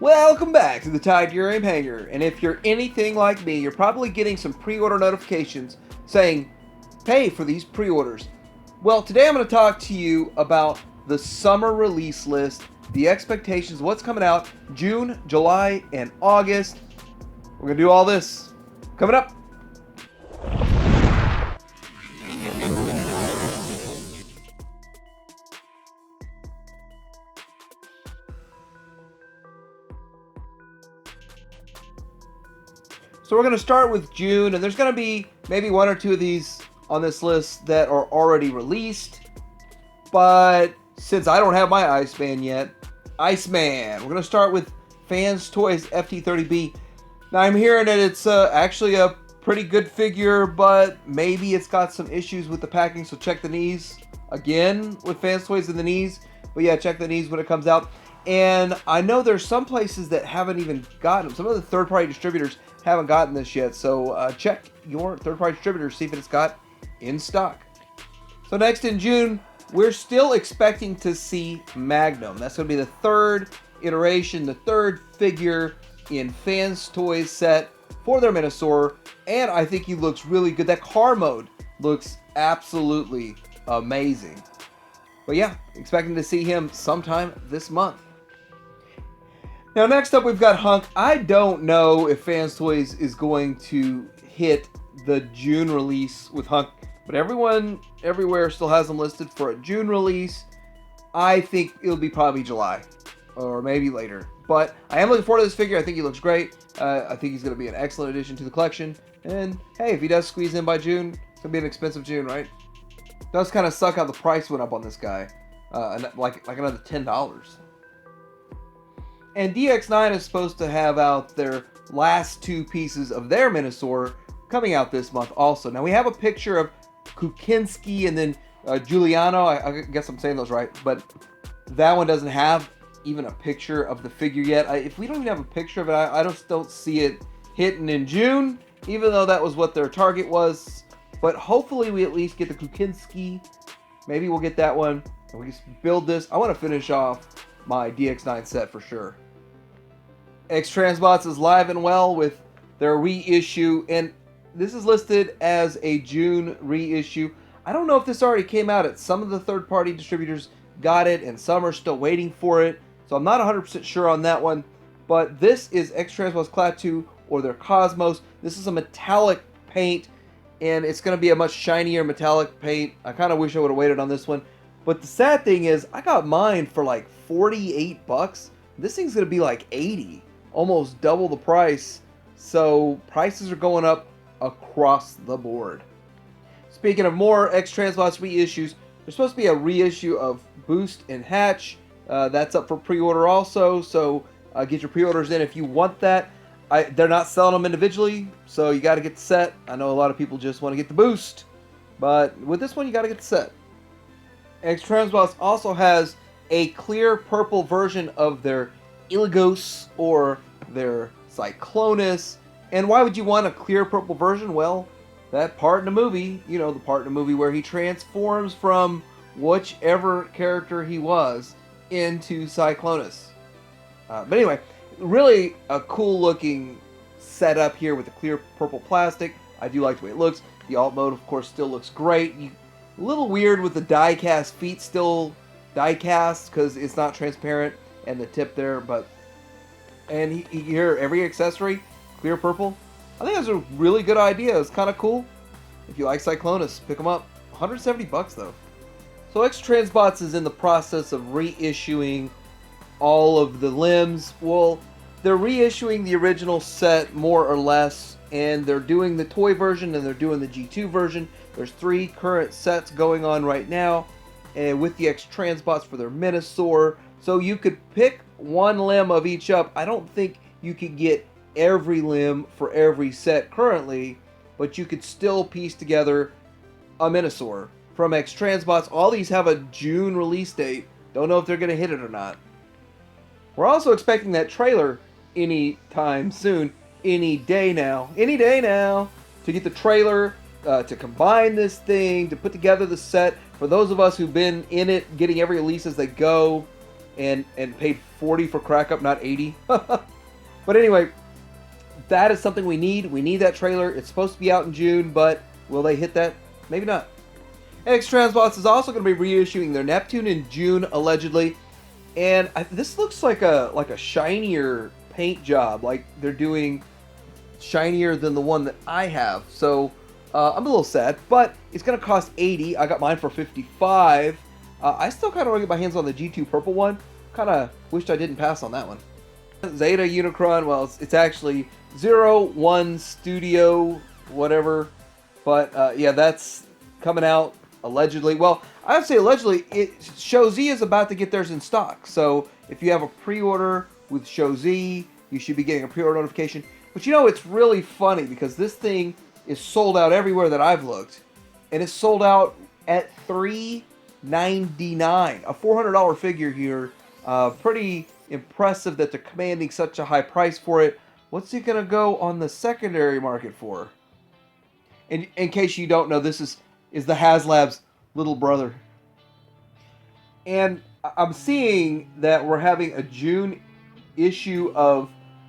Welcome back to the Tydurium Hangar, and if you're anything like me, you're probably getting some pre-order notifications saying, pay for these pre-orders. Well, today I'm going to talk to you about the summer release list, the expectations, what's coming out June, July, and August. We're going to do all this coming up. So we're going to start with June, and there's going to be maybe one or two of these on this list that are already released. But since I don't have my Iceman yet, Iceman, we're going to start with Fans Toys FT30B. Now I'm hearing that it's actually a pretty good figure, but maybe it's got some issues with the packing, so check the knees again with Fans Toys in the knees. But yeah, check the knees when it comes out. And I know there's some places that haven't even gotten them. Some of the third-party distributors haven't gotten this yet, so check your third-party distributor, see if it's got in stock. So next in June, we're still expecting to see Magnum. That's going to be the third iteration, the third figure in Fans Toys set for their Minosaur, and I think he looks really good. That car mode looks absolutely amazing. But yeah, expecting to see him sometime this month. Now next up we've got Hunk. I don't know if Fans Toys is going to hit the June release with Hunk, but everyone everywhere still has them listed for a June release. I think it'll be probably July or maybe later. But I am looking forward to this figure. I think he looks great. I think he's going to be an excellent addition to the collection. And hey, if he does squeeze in by June, it's going to be an expensive June, right? It does kind of suck how the price went up on this guy. Like another $10. And DX9 is supposed to have out their last two pieces of their Minosaur coming out this month also. Now we have a picture of Kukinski and then Giuliano. I guess I'm saying those right, but that one doesn't have even a picture of the figure yet. If we don't even have a picture of it, I just don't see it hitting in June, even though that was what their target was. But hopefully we at least get the Kukinski. Maybe we'll get that one. And we can build this. I want to finish off my DX9 set for sure. X-Transbots is live and well with their reissue, and this is listed as a June reissue. I don't know if this already came out. Some of the third-party distributors got it, and some are still waiting for it, so I'm not 100% sure on that one. But this is X-Transbots Klaatu, or their Cosmos. This is a metallic paint, and it's going to be a much shinier metallic paint. I kind of wish I would have waited on this one. But the sad thing is, I got mine for like $48. This thing's going to be like $80, almost double the price. So prices are going up across the board. Speaking of more X-Transbots reissues, there's supposed to be a reissue of Boost and Hatch. That's up for pre-order also, so get your pre-orders in if you want that. They're not selling them individually, so you got to get the set. I know a lot of people just want to get the Boost, but with this one you got to get the set. X-Transbots also has a clear purple version of their Illigos or their Cyclonus. And why would you want a clear purple version? Well, that part in the movie, you know, the part in the movie where he transforms from whichever character he was into Cyclonus. But anyway, really a cool looking setup here with the clear purple plastic. I do like the way it looks. The alt mode, of course, still looks great. A little weird with the die-cast feet still die-cast because it's not transparent and the tip there, but and here every accessory clear purple. I think that's a really good idea. It's kind of cool. If you like Cyclonus, pick them up. $170 though. So X-Transbots is in the process of reissuing all of the limbs. Well, they're reissuing the original set more or less, and they're doing the toy version and they're doing the G2 version. There's 3 current sets going on right now, and with the X-Transbots for their Minosaur. So you could pick one limb of each up. I don't think you could get every limb for every set currently, but you could still piece together a Minosaur from X-Transbots. All these have a June release date. Don't know if they're going to hit it or not. We're also expecting that trailer anytime soon. Any day now, to get the trailer, to combine this thing, to put together the set. For those of us who've been in it, getting every release as they go, and paid 40 for Crack Up, not 80. But anyway, that is something we need. We need that trailer. It's supposed to be out in June, but will they hit that? Maybe not. X Transbots is also going to be reissuing their Neptune in June, allegedly. And this looks like a shinier paint job. Like they're doing shinier than the one that I have. So I'm a little sad, but it's going to cost 80. I got mine for 55. I still kind of want to get my hands on the G2 purple one. Kind of wished I didn't pass on that one. Zeta Unicron, well, it's actually 01 Studio, whatever. But yeah, that's coming out allegedly. Well, I would say allegedly, Show-Z is about to get theirs in stock. So if you have a pre-order with Show-Z, you should be getting a pre-order notification. But you know, it's really funny because this thing is sold out everywhere that I've looked. And it's sold out at $399. A $400 figure here. Pretty impressive that they're commanding such a high price for it. What's it going to go on the secondary market for? In case you don't know, this is the HasLab's little brother. And I'm seeing that we're having a June issue of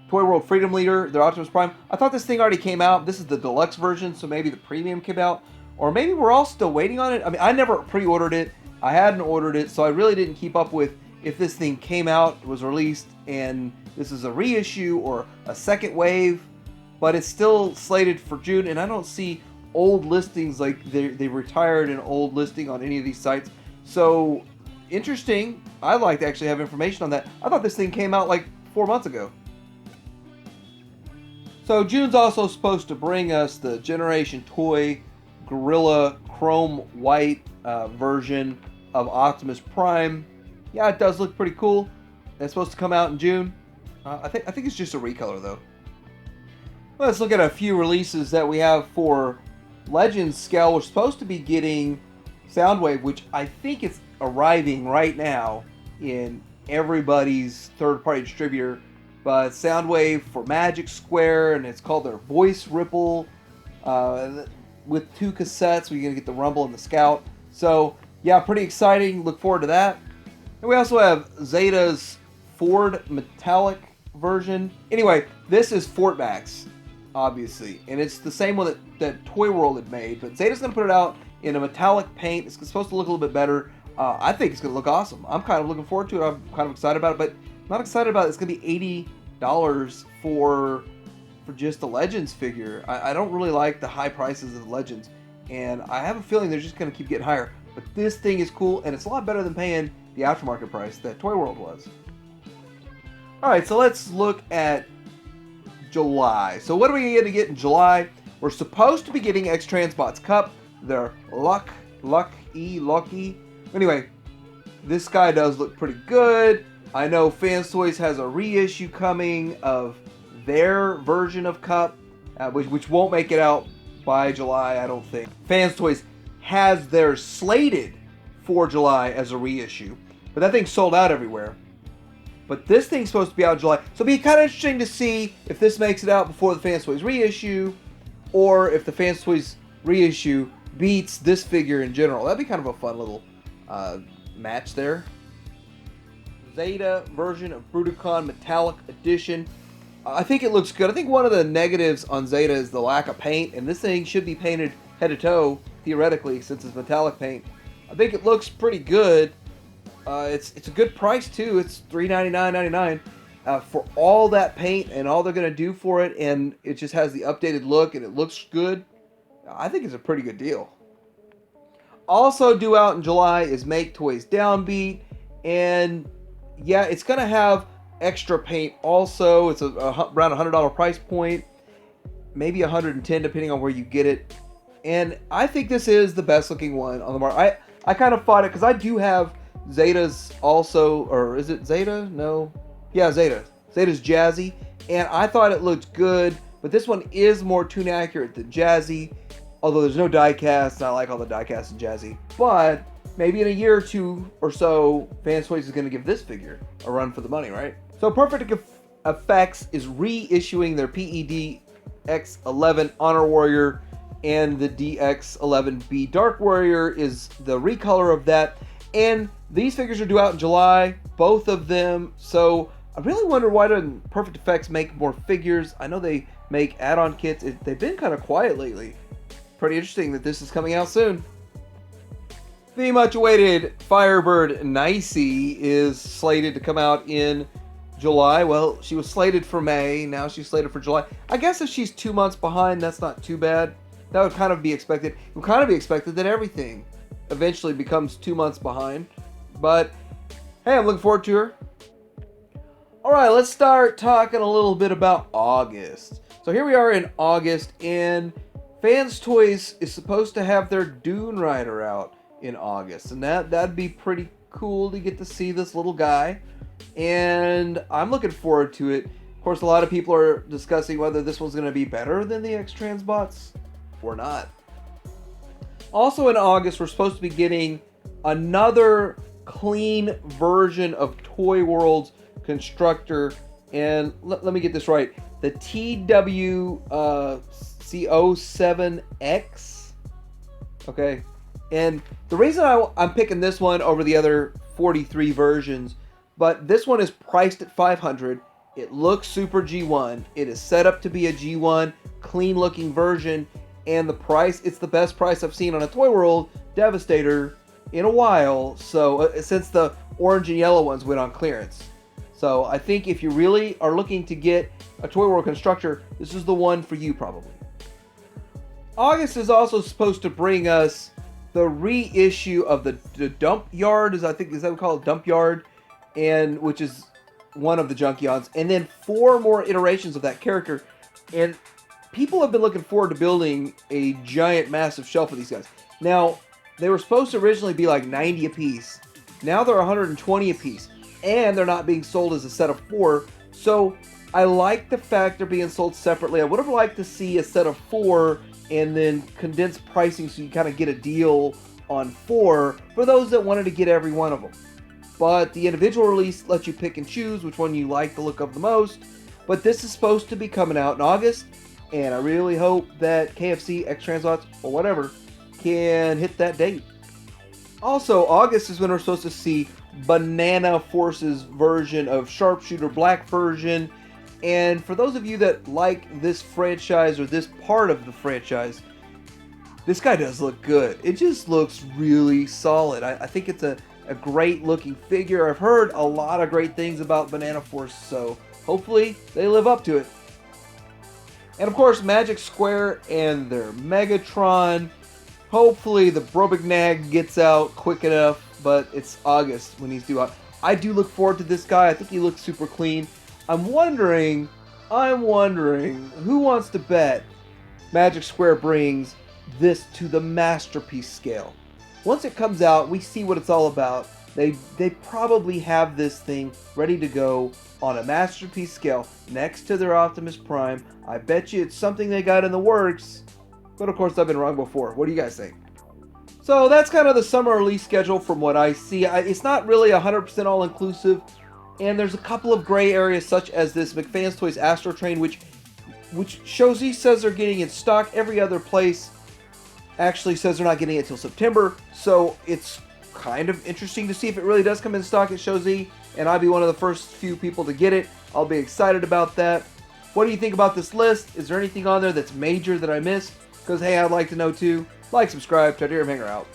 Toy World Freedom Leader, their Optimus Prime. I thought this thing already came out. This is the deluxe version, so maybe the premium came out. Or maybe we're all still waiting on it. I mean, I never pre-ordered it. I hadn't ordered it, so I really didn't keep up with if this thing came out, was released, and this is a reissue or a second wave. But it's still slated for June, and I don't see old listings like they retired an old listing on any of these sites. So interesting. I'd like to actually have information on that. I thought this thing came out like 4 months ago. So June's also supposed to bring us the Generation Toy Gorilla Chrome White version of Optimus Prime. Yeah, it does look pretty cool. It's supposed to come out in June. I think it's just a recolor though. Let's look at a few releases that we have for Legends scale. We're supposed to be getting Soundwave, which I think is arriving right now in everybody's third-party distributor. But Soundwave for Magic Square, and it's called their Voice Ripple, with 2 cassettes. We're going to get the Rumble and the Scout. So, yeah, pretty exciting. Look forward to that. And we also have Zeta's Ford Metallic version. Anyway, this is Fort Max, obviously. And it's the same one that Toy World had made. But Zeta's going to put it out in a metallic paint. It's supposed to look a little bit better. I think it's going to look awesome. I'm kind of looking forward to it. I'm kind of excited about it. But not excited about it. It's going to be $80 for just the Legends figure. I don't really like the high prices of the Legends. And I have a feeling they're just going to keep getting higher. But this thing is cool. And it's a lot better than paying the aftermarket price that Toy World was. Alright, so let's look at July. So what are we going to get in July? We're supposed to be getting X Transbots Cup. Their Lucky. Anyway, this guy does look pretty good. I know Fans Toys has a reissue coming of their version of Cup, which won't make it out by July, I don't think. Fans Toys has theirs slated for July as a reissue, but that thing's sold out everywhere. But this thing's supposed to be out in July, so it'll be kind of interesting to see if this makes it out before the Fans Toys reissue, or if the Fans Toys reissue beats this figure in general. That'd be kind of a fun little match there. Zeta version of Bruticon Metallic Edition. I think it looks good. I think one of the negatives on Zeta is the lack of paint, and this thing should be painted head to toe, theoretically, since it's metallic paint. I think it looks pretty good. It's a good price too. It's $399.99 for all that paint and all they're gonna do for it, and it just has the updated look and it looks good. I think it's a pretty good deal. Also due out in July is Make Toys Downbeat, and yeah, it's gonna have extra paint also. It's around $100 price point, maybe $110 depending on where you get it. And I think this is the best looking one on the market. I kind of fought it because I do have Zeta's also, or is it Zeta? No. Yeah, Zeta. Zeta's Jazzy. And I thought it looked good, but this one is more tune accurate than Jazzy. Although there's no die cast, and I like all the die casts in Jazzy. But maybe in a year or two or so, Fans Toys is going to give this figure a run for the money, right? So Perfect Effects is reissuing their PED X11 Honor Warrior, and the DX11B Dark Warrior is the recolor of that. And These figures are due out in July, both of them. So I really wonder why doesn't Perfect Effects make more figures? I know they make add-on kits. They've been kind of quiet lately. Pretty interesting that this is coming out soon. The much awaited Firebird Nicey is slated to come out in July. Well, she was slated for May. Now she's slated for July. I guess if she's 2 months behind, that's not too bad. That would kind of be expected. It would kind of be expected that everything eventually becomes 2 months behind. But hey, I'm looking forward to her. All right, let's start talking a little bit about August. So here we are in August, and Fans Toys is supposed to have their Dune Rider out in August, and that'd be pretty cool to get to see this little guy, and I'm looking forward to it. Of course, a lot of people are discussing whether this one's going to be better than the X-Transbots or not. Also in August, we're supposed to be getting another clean version of Toy World's Constructor, and let me get this right, the TWC07X. Okay, and the reason I'm picking this one over the other 43 versions, but this one is priced at $500. It looks super G1. It is set up to be a G1 clean looking version, and the price, it's the best price I've seen on a Toy World Devastator in a while, so since the orange and yellow ones went on clearance. So I think if you really are looking to get a Toy World Constructor, this is the one for you probably. August is also supposed to bring us the reissue of the Dump Yard, is that what we call it, Dump Yard, and which is one of the Junkions, and then 4 more iterations of that character. And people have been looking forward to building a giant, massive shelf of these guys. Now, they were supposed to originally be like 90 a piece. Now they're 120 a piece, and they're not being sold as a set of 4. So I like the fact they're being sold separately. I would have liked to see a set of 4 and then condensed pricing so you kind of get a deal on 4 for those that wanted to get every one of them. But the individual release lets you pick and choose which one you like the look of the most. But this is supposed to be coming out in August, and I really hope that KFC, X-Transbots, or whatever can hit that date. Also, August is when we're supposed to see Banana Force's version of Sharpshooter Black version. And for those of you that like this franchise or this part of the franchise, this guy does look good. It just looks really solid. I think it's a great looking figure. I've heard a lot of great things about Banana Force, so hopefully they live up to it. And of course, Magic Square and their Megatron. Hopefully the Brobignac gets out quick enough, but it's August when he's due out. I do look forward to this guy. I think he looks super clean. I'm wondering who wants to bet Magic Square brings this to the Masterpiece scale. Once it comes out, we see what it's all about. They probably have this thing ready to go on a Masterpiece scale next to their Optimus Prime. I bet you it's something they got in the works. But of course, I've been wrong before. What do you guys think? So that's kind of the summer release schedule from what I see. It's not really 100% all-inclusive. And there's a couple of gray areas, such as this McFans Toys Astro Train, which Shozi says they're getting in stock. Every other place actually says they're not getting it till September. So it's kind of interesting to see if it really does come in stock at Shozi, and I'll be one of the first few people to get it. I'll be excited about that. What do you think about this list? Is there anything on there that's major that I missed? Because hey, I'd like to know too. Like, subscribe, Titanium Hanger out.